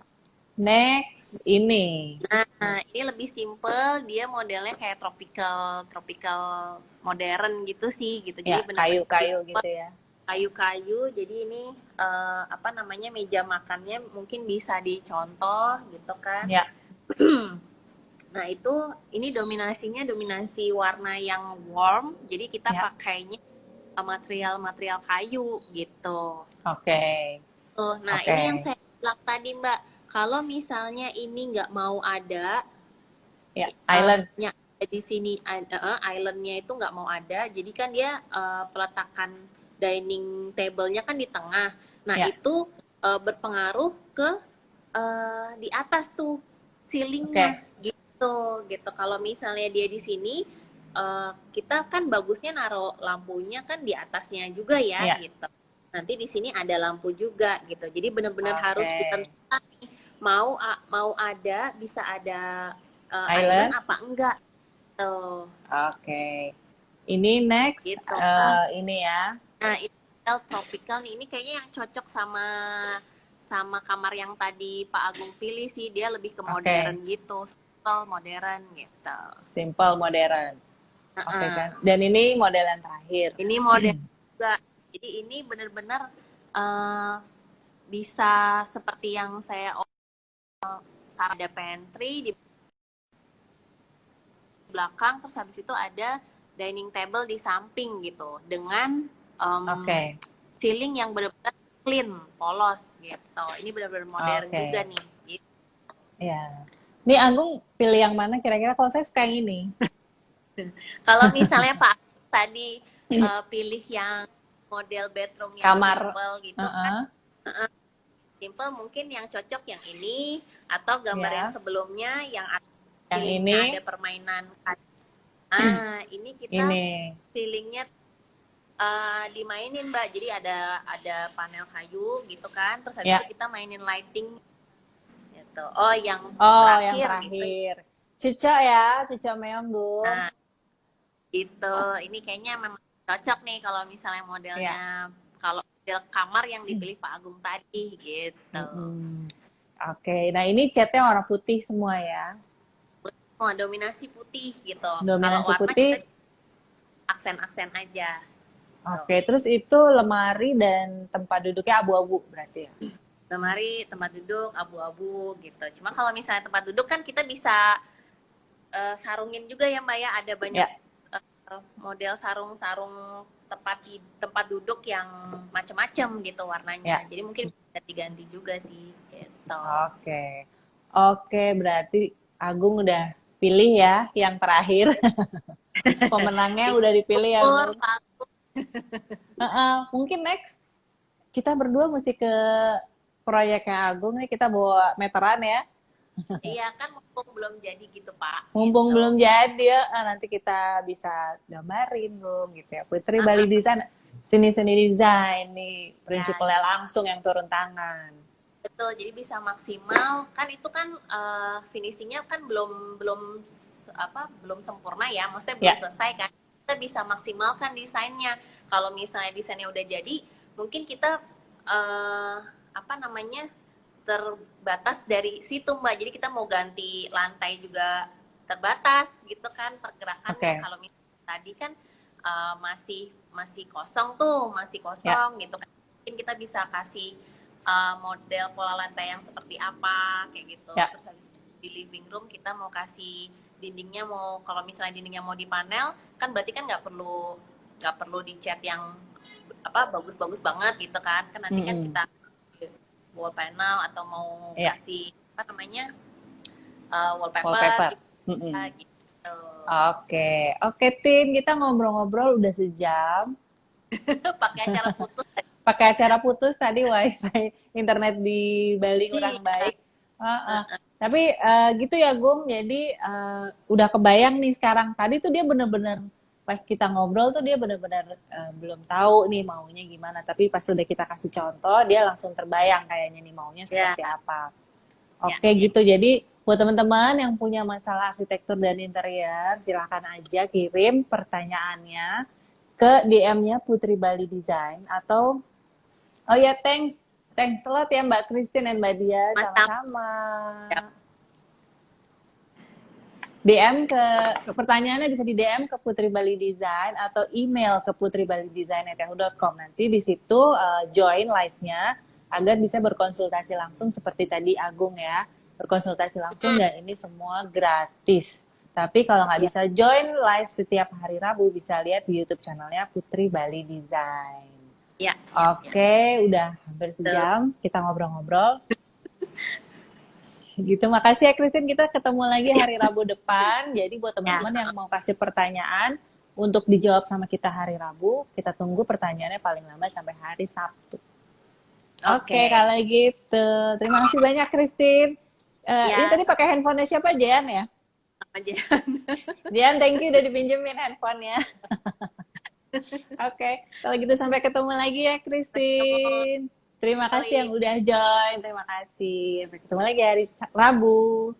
Next, ini. Nah, ini lebih simple, dia modelnya kayak tropical modern gitu sih gitu. Jadi kayu-kayu gitu ya. Kayu-kayu, jadi ini meja makannya mungkin bisa dicontoh gitu kan. Nah, ini dominasi warna yang warm, jadi kita Ya. pakainya material-material kayu gitu. Oke. Nah, Oke. ini yang saya bilang tadi Mbak, kalau misalnya ini nggak mau ada, Ya, island. di sini islandnya itu nggak mau ada, jadi kan dia peletakan dining table-nya kan di tengah. Nah, Ya. itu berpengaruh ke di atas tuh ceilingnya Oke. gitu. Kalau misalnya dia di sini, kita kan bagusnya naruh lampunya kan di atasnya juga ya Ya. gitu. Nanti di sini ada lampu juga gitu. Jadi benar-benar harus Oke. ditentukan nih, mau ada bisa ada island Island. apa enggak tuh Oke. Ini next gitu. ini ya. Nah, ini tropical nih. Ini kayaknya yang cocok sama sama kamar yang tadi Pak Agung pilih sih. Dia lebih ke Oke. modern gitu, simple modern gitu. Simple modern. Oke Heeh. kan. Dan ini model yang terakhir. Ini modern juga. Jadi ini benar-benar bisa seperti yang saya saran, ada pantry di belakang, terus habis itu ada dining table di samping gitu dengan Oke. ceiling yang benar-benar clean, polos gitu. Ini benar-benar modern juga Oke. nih. Gitu. Ya. Ini Agung pilih yang mana kira-kira? Kalau saya suka yang ini. Kalau misalnya Pak tadi pilih yang model bedroom yang Kamar. simple gitu kan, Uh-uh. simple mungkin yang cocok yang ini atau gambar Ya. yang sebelumnya yang Yang ceilingnya ini. ada permainan. Ini kita Ini. ceilingnya dimainin Mbak, jadi ada panel kayu gitu kan, terus habis Ya. itu kita mainin lighting gitu. Oh, yang Oh, yang terakhir gitu. terakhir. Cucok ya, cucok meong, Bu. Nah, gitu. Ini kayaknya memang cocok nih kalau misalnya Ya. modelnya, kalau model kamar yang dipilih Pak Agung tadi gitu. Oke, nah ini catnya warna putih semua ya. Oh, dominasi putih gitu. Kalau Dominasi warna putih. kita aksen-aksen aja. Oke, terus itu lemari dan tempat duduknya abu-abu berarti ya. Lemari, tempat duduk abu-abu gitu. Cuma kalau misalnya tempat duduk kan kita bisa sarungin juga ya Mbak ya, ada banyak Ya. model sarung-sarung tempat duduk yang macam-macam gitu warnanya. Ya. Jadi mungkin bisa diganti juga sih gitu. Oke. Oke, berarti Agung udah pilih ya yang terakhir. Pemenangnya udah dipilih ya, Agung. Mungkin next kita berdua mesti ke proyeknya Agung nih, kita bawa meteran ya. Iya kan, mumpung belum jadi gitu Pak. Mumpung Gitu. belum jadi ya, nanti kita bisa gambarin Bung gitu ya. Putri Bali Design, seni-seni desain nih, prinsipalnya langsung yang turun tangan. Betul, jadi bisa maksimal. Kan itu kan finishingnya kan belum sempurna ya, maksudnya belum selesai kan. Kita bisa maksimalkan desainnya. Kalau misalnya desainnya udah jadi, mungkin kita terbatas dari situ Mbak. Jadi kita mau ganti lantai juga terbatas gitu kan pergerakannya. Kalau misalnya tadi kan masih kosong gitu kan. Mungkin kita bisa kasih model pola lantai yang seperti apa kayak gitu. Terus habis di living room kita mau kasih dindingnya, kalau misalnya dindingnya mau dipanel kan berarti kan nggak perlu dicat yang bagus-bagus banget gitu kan. Kan nanti kan kita wall panel atau mau kasih wallpaper. Gitu. Oke Tin, kita ngobrol-ngobrol udah sejam. Pakai acara putus tadi wifi internet di Bali kurang baik. Tapi gitu ya Gung, jadi udah kebayang nih sekarang. Tadi tuh dia bener-bener pas kita ngobrol tuh dia benar-benar belum tahu nih maunya gimana, tapi pas udah kita kasih contoh dia langsung terbayang kayaknya nih maunya seperti apa. Oke gitu. Jadi buat teman-teman yang punya masalah arsitektur dan interior, silakan aja kirim pertanyaannya ke DM-nya Putri Bali Design atau thanks a lot ya Mbak Christine dan Mbak Dia, sama-sama. DM pertanyaannya bisa di DM ke Putri Bali Design atau email ke putribalidesign@yahoo.com. Nanti di situ join live-nya agar bisa berkonsultasi langsung seperti tadi Agung ya. berkonsultasi langsung dan ini semua gratis. Tapi kalau nggak Ya, bisa join live setiap hari Rabu, bisa lihat di YouTube channelnya Putri Bali Design. ya, ya. Oke, udah hampir sejam kita ngobrol-ngobrol. Gitu, makasih ya Christine. Kita ketemu lagi hari Rabu depan. Jadi buat teman-teman yang mau kasih pertanyaan untuk dijawab sama kita hari Rabu, kita tunggu pertanyaannya paling lama sampai hari Sabtu. Oke, kalau gitu. Terima kasih banyak Christine. Ini tadi pakai handphonenya siapa, Jean ya? Jean, thank you udah dipinjemin handphonenya. Oke, kalau gitu sampai ketemu lagi ya Christine. Terima kasih yang udah join. Terima kasih. Sampai ketemu lagi hari Rabu.